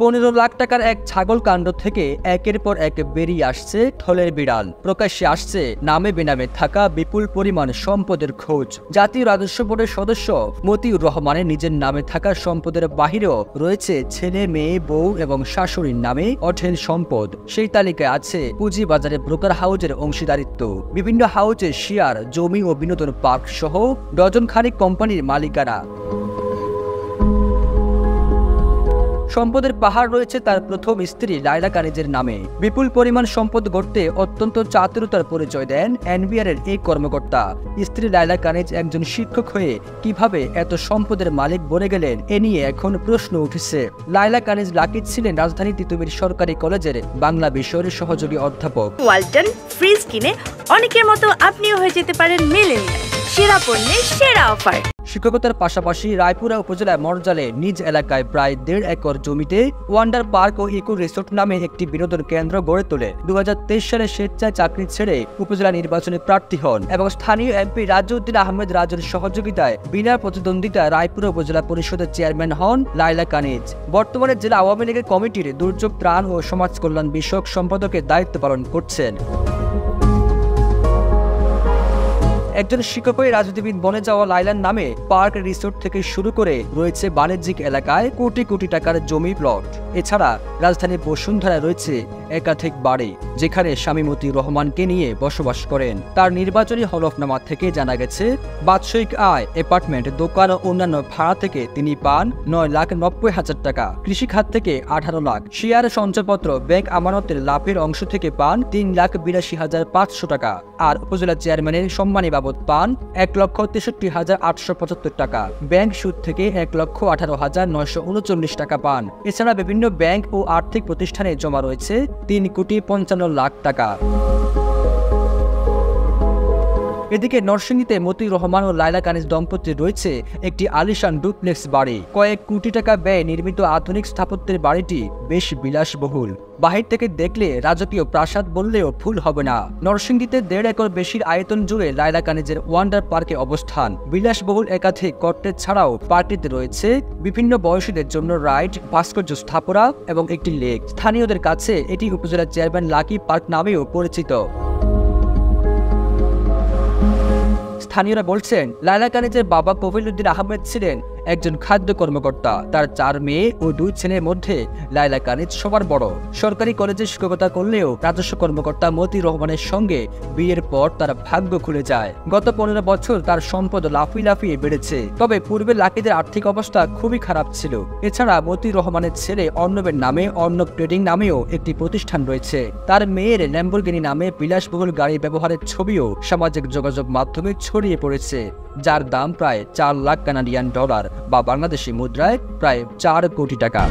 15 লাখ টাকার এক ছাগল কাণ্ড থেকে একের পর এক বেরিয়ে আসছে থলের বিড়াল। প্রকাশ্যে আসছে নামে বেনামে থাকা বিপুল পরিমাণ সম্পদের খোঁজ। জাতীয় রাজস্ব বোর্ডের সদস্য মতিউর রহমানের নিজের নামে থাকা সম্পদের বাহিরেও রয়েছে ছেলে, মেয়ে, বউ এবং শাশুড়ির নামে অঢেল সম্পদ। সেই তালিকায় আছে পুঁজিবাজারে ব্রোকার হাউজের অংশীদারিত্ব, বিভিন্ন হাউজের শেয়ার, জমি ও বিনোদন পার্ক সহ ডজন খানিক কোম্পানির মালিকানা। সম্পদের পাহাড় রয়েছে তার প্রথম স্ত্রী লায়লা কানিজের নামে। বিপুল পরিমাণ সম্পদ গড়তে অত্যন্ত চাতুরতার পরিচয় দেন এনবিআর-এর এই কর্মকর্তা। স্ত্রী লায়লা কানিজ একজন শিক্ষক হয়ে কিভাবে এত সম্পদের মালিক বনে গেলেন, এ নিয়ে এখন প্রশ্ন উঠেছে। লায়লা কানিজ লাকিজ ছিলেন রাজধানী তিতুমির সরকারি কলেজের বাংলা বিষয়ের সহযোগী অধ্যাপক। ওয়ালটন ফ্রিজ কিনে অনেকের মতো আপনিও হয়ে যেতে পারেন মিলেনিয়াল। সেরা পণ্যের সেরা অফার। শিক্ষকতার পাশাপাশি রায়পুরা উপজেলার মরজালে নিজ এলাকায় প্রায় 1.5 একর জমিতে ওয়ান্ডার পার্ক ও ইকো রিসোর্ট নামে একটি বিনোদন কেন্দ্র গড়ে তোলে। 2023 সালে স্বেচ্ছায় চাকরি ছেড়ে উপজেলা নির্বাচনে প্রার্থী হন এবং স্থানীয় এমপি রাজউদ্দিন আহমেদ রাজুর সহযোগিতায় বিনা প্রতিদ্বন্দ্বিতায় রায়পুরা উপজেলা পরিষদের চেয়ারম্যান হন লায়লা কানিজ। বর্তমানে জেলা আওয়ামী লীগের কমিটির দুর্যোগ ত্রাণ ও সমাজ কল্যাণ বিষয়ক সম্পাদকের দায়িত্ব পালন করছেন। একজন শিক্ষক হয়ে রাজনীতিবিদ বনে যাওয়া লায়লার নামে পার্ক, রিসোর্ট থেকে শুরু করে রয়েছে বাণিজ্যিক এলাকায় কোটি কোটি টাকার জমি, প্লট। এছাড়া রাজধানীর বসুন্ধরায় রয়েছে একাধিক বাড়ি, যেখানে স্বামী মতিউর রহমানকে নিয়ে বসবাস করেন। তার নির্বাচনী হলফনামা থেকে জানা গেছে, বাৎসরিক আয়, অ্যাপার্টমেন্ট, দোকান ও অন্যান্য ভাড়া থেকে তিনি পান 9,90,000 টাকা, কৃষিখাত থেকে 18 লাখ, শেয়ার, সঞ্চয়পত্র, ব্যাংক আমানতের লাভের অংশ থেকে পান 3,82,500 টাকা, আর উপজেলা চেয়ারম্যানের সম্মানী বাবদ পান 1,63,875 টাকা। ব্যাংক সুদ থেকে 1,18,939 টাকা পান। এছাড়া বিভিন্ন ব্যাংক ও আর্থিক প্রতিষ্ঠানে জমা রয়েছে 3,55,00,000 টাকা। এদিকে নরসিংদীতে মতিউর রহমান ও লায়লা কানিজ দম্পতির রয়েছে একটি আলিশান ডুপ্লেক্স বাড়ি। কয়েক কোটি টাকা ব্যয়ে নির্মিত আধুনিক স্থাপত্যের বাড়িটি বেশ বিলাসবহুল। বাহির থেকে দেখলে রাজকীয় প্রাসাদ বললেও ভুল হবে না। নরসিংদীতে 1.5 একর বেশির আয়তন জুড়ে লায়লা কানিজের ওয়ান্ডার পার্কে অবস্থান। বিলাসবহুল একাধিক কটেজ ছাড়াও পার্কটিতে রয়েছে বিভিন্ন বয়সীদের জন্য রাইড, ভাস্কর্য স্থাপনা এবং একটি লেক। স্থানীয়দের কাছে এটি উপজেলা চেয়ারম্যান লাকি পার্ক নামেও পরিচিত। স্থানীয়রা বলছেন, লায়লা কানিজের বাবা কফিলউদ্দিন আহমেদ ছিলেন একজন খাদ্য কর্মকর্তা। তার 4 মেয়ে ও 2 ছেলের মধ্যে লায়লা কানিজ সবার বড়। সরকারি কলেজে শিক্ষকতা করলেও রাজস্ব কর্মকর্তা মতিউর রহমানের সঙ্গে বিয়ের পর তার ভাগ্য খুলে যায়। গত 15 বছর তার সম্পদ লাফিয়ে লাফিয়ে বেড়েছে। তবে পূর্বে লাকিদের আর্থিক অবস্থা খুবই খারাপ ছিল। এছাড়া মতিউর রহমানের ছেলে অর্ণবের নামে অর্ণব ট্রেডিং নামেও একটি প্রতিষ্ঠান রয়েছে। তার মেয়ের ল্যাম্বরগিনি নামে বিলাসবহুল গাড়ি ব্যবহারের ছবিও সামাজিক যোগাযোগ মাধ্যমে ছড়িয়ে পড়েছে, যার দাম প্রায় 4 লাখ কানাডিয়ান ডলার বা বাংলাদেশি মুদ্রায় প্রায় 4 কোটি টাকা।